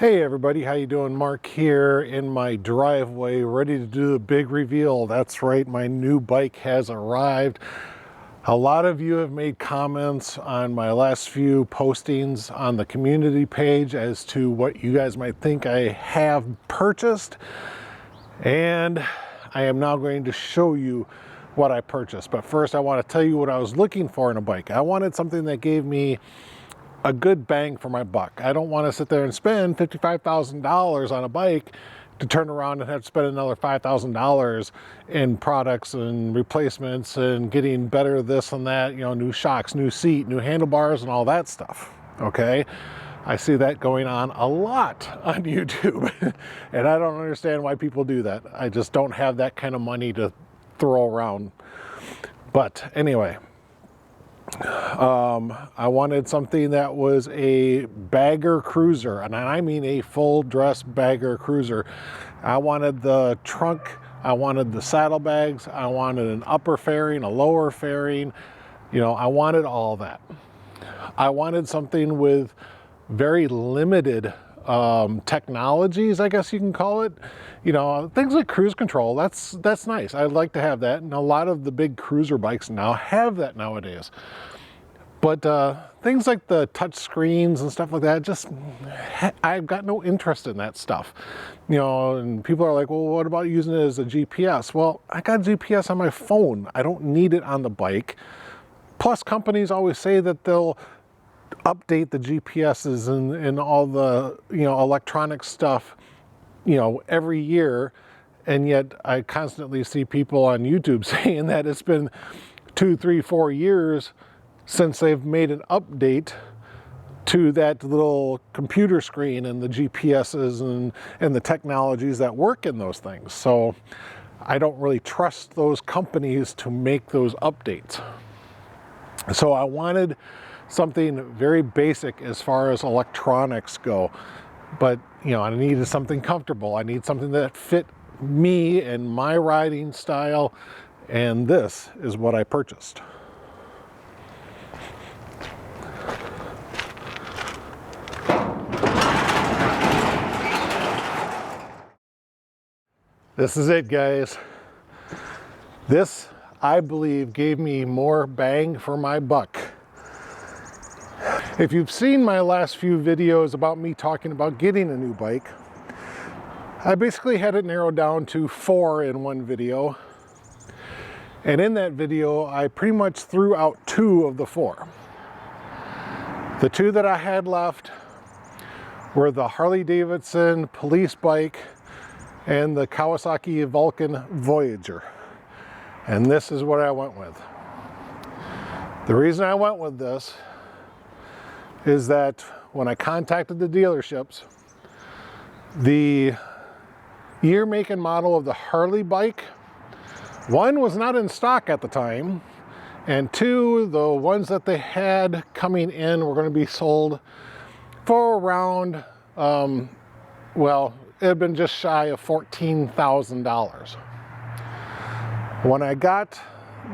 Hey everybody, how you doing? Mark here in my driveway, ready to do the big reveal. That's right, my new bike has arrived. A lot of you have made comments on my last few postings on the community page as to what you guys might think I have purchased. And I am now going to show you what I purchased. But first I want to tell you what I was looking for in a bike. I wanted something that gave me a good bang for my buck. I don't want to sit there and spend $55,000 on a bike to turn around and have to spend another $5,000 in products and replacements and getting better this and that, you know, new shocks, new seat, new handlebars and all that stuff, okay? I see that going on a lot on YouTube and I don't understand why people do that. I just don't have that kind of money to throw around. But anyway, I wanted something that was a bagger cruiser, and I mean a full dress bagger cruiser. I wanted the trunk, I wanted the saddlebags, I wanted an upper fairing, a lower fairing, you know, I wanted all that. I wanted something with very limited technologies, I guess you can call it. You know, things like cruise control, that's nice. I'd like to have that, and a lot of the big cruiser bikes now have that nowadays. But things like the touch screens and stuff like that, just, I've got no interest in that stuff. You know, and people are like, well, what about using it as a GPS? Well, I got GPS on my phone. I don't need it on the bike. Plus, companies always say that they'll update the GPSs and all the, you know, electronic stuff, you know, every year. And yet I constantly see people on YouTube saying that it's been 2, 3, 4 years since they've made an update to that little computer screen and the GPSs and the technologies that work in those things. So I don't really trust those companies to make those updates. So I wanted something very basic as far as electronics go, but you know, I needed something comfortable. I need something that fit me and my riding style, and this is what I purchased. This is it, guys. This, I believe, gave me more bang for my buck. If you've seen my last few videos about me talking about getting a new bike, I basically had it narrowed down to 4 in one video. And in that video, I pretty much threw out 2 of the 4. The 2 that I had left were the Harley-Davidson police bike and the Kawasaki Vulcan Voyager. And this is what I went with. The reason I went with this is that when I contacted the dealerships, the year, make, and model of the Harley bike, 1, was not in stock at the time, and 2, the ones that they had coming in were going to be sold for around, well, it had been just shy of $14,000. When I got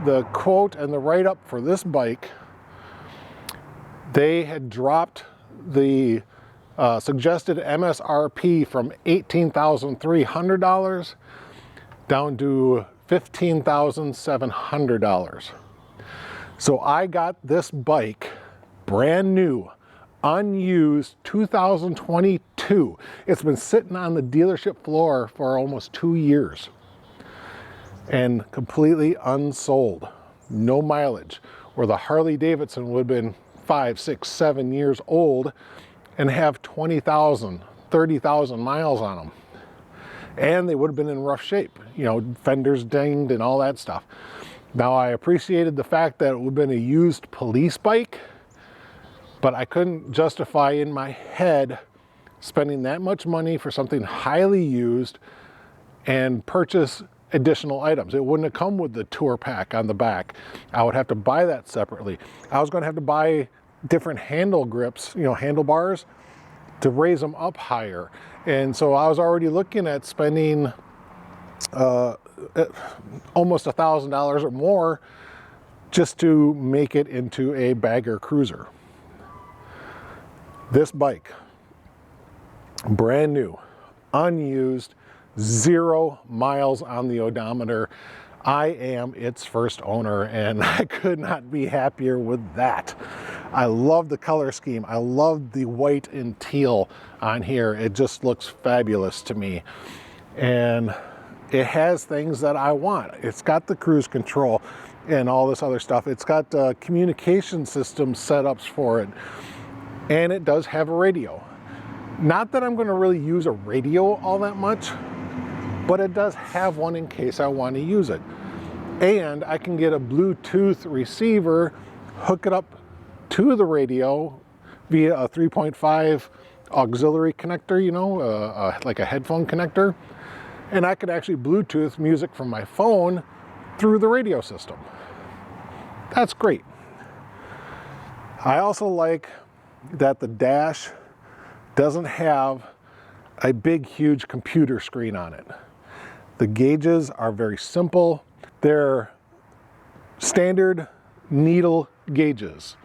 the quote and the write-up for this bike, they had dropped the suggested MSRP from $18,300 down to $15,700. So I got this bike brand new, unused, 2022. It's been sitting on the dealership floor for almost 2 years and completely unsold, no mileage, where the Harley-Davidson would have been 5, 6, 7 years old and have 20,000, 30,000 miles on them. And they would have been in rough shape, you know, fenders dinged and all that stuff. Now, I appreciated the fact that it would have been a used police bike, but I couldn't justify in my head spending that much money for something highly used and purchase additional items. It wouldn't have come with the tour pack on the back. I would have to buy that separately. I was going to have to buy different handle grips, you know, handlebars, to raise them up higher. And so I was already looking at spending almost $1,000 or more just to make it into a bagger cruiser. This bike brand new, unused, 0 miles on the odometer. I am its first owner, and I could not be happier with that. I love the color scheme. I love the white and teal on here. It just looks fabulous to me. And it has things that I want. It's got the cruise control and all this other stuff. It's got communication system setups for it. And it does have a radio. Not that I'm going to really use a radio all that much, but it does have one in case I want to use it. And I can get a Bluetooth receiver, hook it up to the radio via a 3.5 auxiliary connector, you know, like a headphone connector. And I could actually Bluetooth music from my phone through the radio system. That's great. I also like that the dash doesn't have a big, huge computer screen on it. The gauges are very simple. They're standard needle gauges,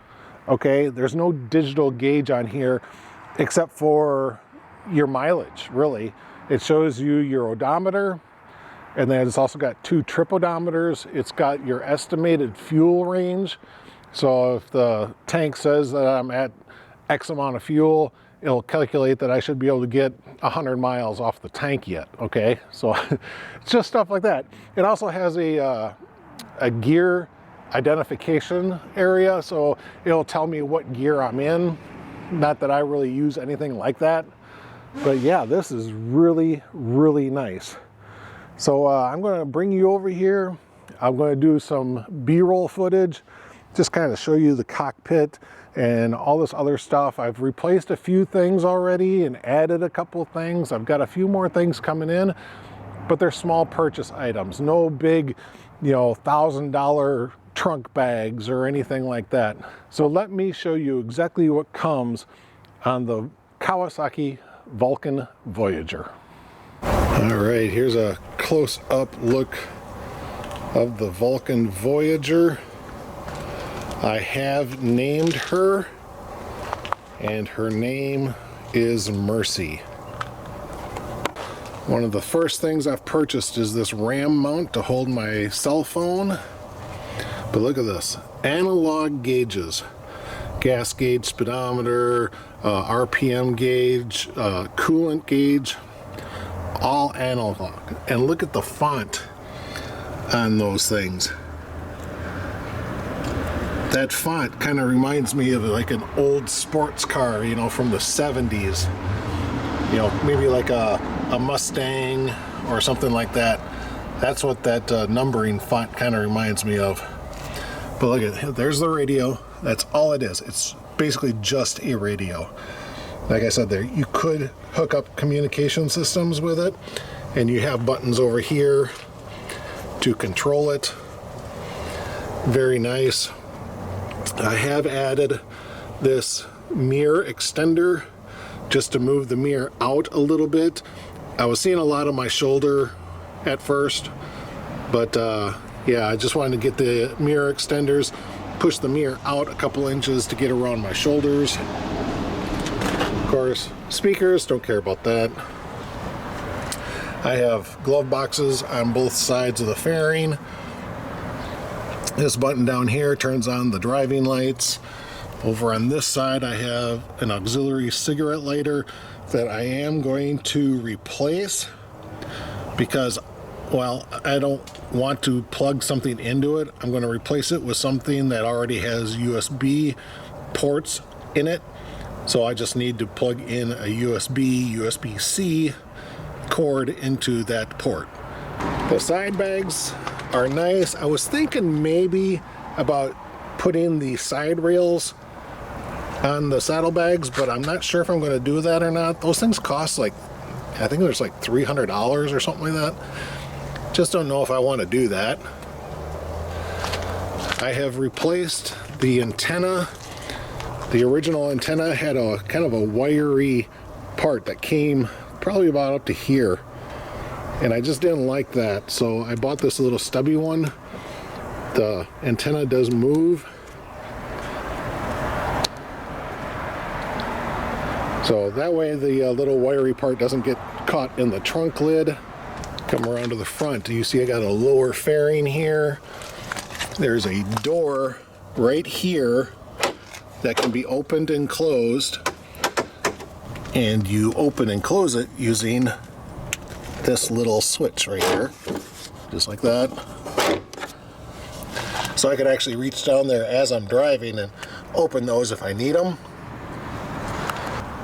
okay? There's no digital gauge on here except for your mileage, really. It shows you your odometer, and then it's also got 2 trip odometers. It's got your estimated fuel range. So if the tank says that I'm at X amount of fuel, it'll calculate that I should be able to get 100 miles off the tank yet, okay? So it's just stuff like that. It also has a gear identification area, so it'll tell me what gear I'm in. Not that I really use anything like that, but yeah, this is really, really nice. So I'm gonna bring you over here. I'm gonna do some B-roll footage, just kind of show you the cockpit and all this other stuff. I've replaced a few things already and added a couple things. I've got a few more things coming in, but they're small purchase items. No big, you know, $1,000 trunk bags or anything like that. So let me show you exactly what comes on the Kawasaki Vulcan Voyager. All right, here's a close-up look of the Vulcan Voyager. I have named her, and her name is Mercy. One of the first things I've purchased is this RAM mount to hold my cell phone. But look at this, analog gauges. Gas gauge, speedometer, RPM gauge, coolant gauge, all analog. And look at the font on those things. That font kind of reminds me of like an old sports car, you know, from the 70s. You know, maybe like a Mustang or something like that. That's what that numbering font kind of reminds me of. But look at it, there's the radio. That's all it is. It's basically just a radio. Like I said there, you could hook up communication systems with it, and you have buttons over here to control it. Very nice. I have added this mirror extender just to move the mirror out a little bit. I was seeing a lot of my shoulder at first, but yeah, I just wanted to get the mirror extenders, push the mirror out a couple inches to get around my shoulders. Of course, speakers, don't care about that. I have glove boxes on both sides of the fairing. This button down here turns on the driving lights. Over on this side, I have an auxiliary cigarette lighter that I am going to replace because, well, I don't want to plug something into it. I'm going to replace it with something that already has USB ports in it. So I just need to plug in a USB-C cord into that port. The side bags are nice. I was thinking maybe about putting the side rails on the saddlebags, but I'm not sure if I'm going to do that or not. Those things cost like, I think there's like $300 or something like that. Just don't know if I want to do that. I have replaced the antenna. The original antenna had a kind of a wiry part that came probably about up to here, and I just didn't like that, so I bought this little stubby one. The antenna does move. So that way the little wiry part doesn't get caught in the trunk lid. Come around to the front. You see I got a lower fairing here. There's a door right here that can be opened and closed. And you open and close it using this little switch right here. Just like that. So I could actually reach down there as I'm driving and open those if I need them.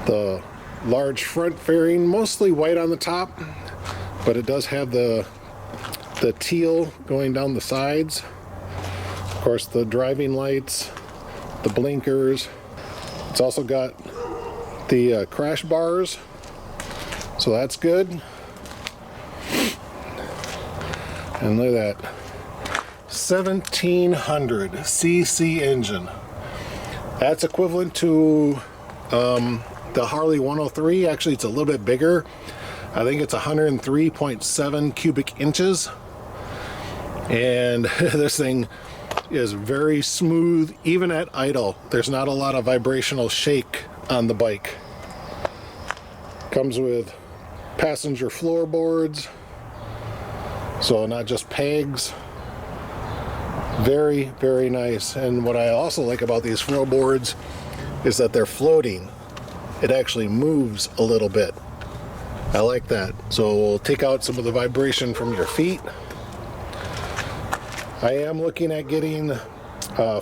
The large front fairing, mostly white on the top, but it does have the teal going down the sides. Of course, the driving lights, the blinkers. It's also got the crash bars, so that's good. And look at that, 1700 cc engine. That's equivalent to the Harley 103. Actually, it's a little bit bigger. I think it's 103.7 cubic inches. And this thing is very smooth, even at idle. There's not a lot of vibrational shake on the bike. Comes with passenger floorboards, so not just pegs. Very, very nice. And what I also like about these floorboards is that they're floating. It actually moves a little bit. I like that. So we'll take out some of the vibration from your feet. I am looking at getting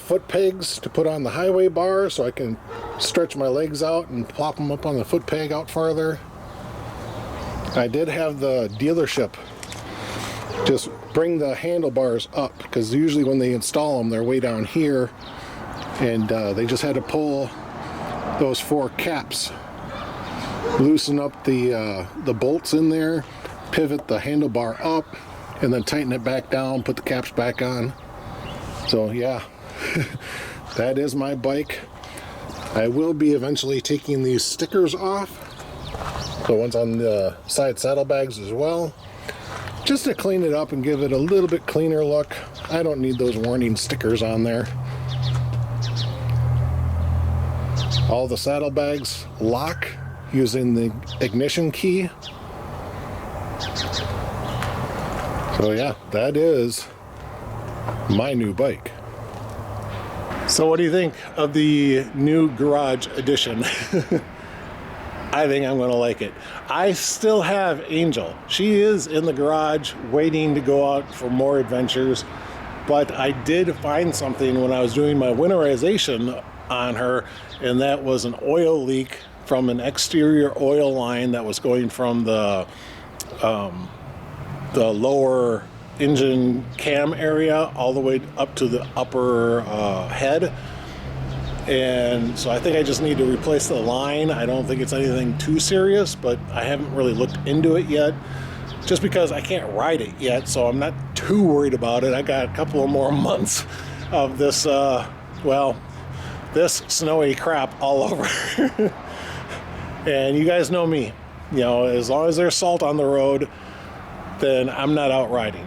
foot pegs to put on the highway bar so I can stretch my legs out and plop them up on the foot peg out farther. I did have the dealership just bring the handlebars up, because usually when they install them they're way down here, and they just had to pull those 4 caps, loosen up the bolts in there, pivot the handlebar up, and then tighten it back down, put the caps back on. So yeah, that is my bike. I will be eventually taking these stickers off, the ones on the side saddlebags as well, just to clean it up and give it a little bit cleaner look. I don't need those warning stickers on there. All the saddlebags lock using the ignition key. So yeah, that is my new bike. So what do you think of the new garage edition? I think I'm going to like it. I still have Angel. She is in the garage waiting to go out for more adventures, but I did find something when I was doing my winterization on her, and that was an oil leak from an exterior oil line that was going from the lower engine cam area all the way up to the upper head. And so I think I just need to replace the line. I don't think it's anything too serious, but I haven't really looked into it yet, just because I can't ride it yet, so I'm not too worried about it. I got a couple of more months of this, this snowy crap all over. And you guys know me, you know, as long as there's salt on the road, then I'm not out riding.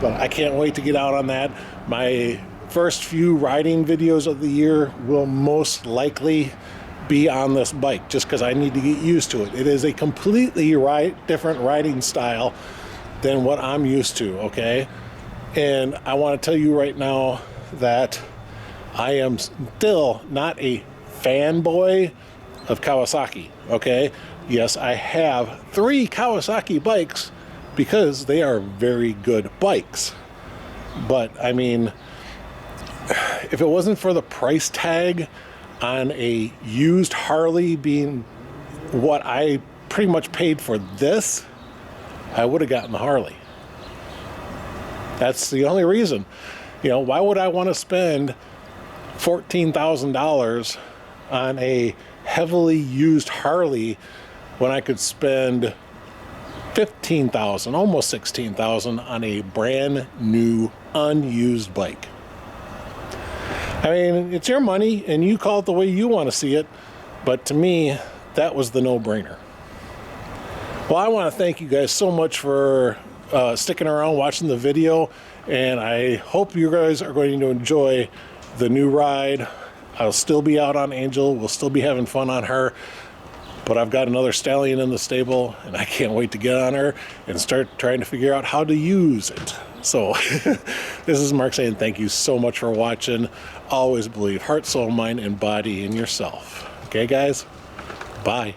But I can't wait to get out on that. My first few riding videos of the year will most likely be on this bike, just because I need to get used to it. It is a completely different riding style than what I'm used to, okay? And I want to tell you right now that I am still not a fanboy of Kawasaki, okay? Yes, I have 3 Kawasaki bikes because they are very good bikes. But I mean, if it wasn't for the price tag on a used Harley being what I pretty much paid for this, I would have gotten the Harley. That's the only reason. You know, why would I want to spend $14,000 on a heavily used Harley when I could spend $15,000, almost $16,000 on a brand new unused bike? I mean, it's your money and you call it the way you want to see it, but to me, that was the no-brainer. Well, I want to thank you guys so much for sticking around watching the video, and I hope you guys are going to enjoy the new ride. I'll still be out on Angel. We'll still be having fun on her. But I've got another stallion in the stable, and I can't wait to get on her and start trying to figure out how to use it. So this is Marc saying thank you so much for watching. Always believe heart, soul, mind, and body in yourself. Okay, guys? Bye.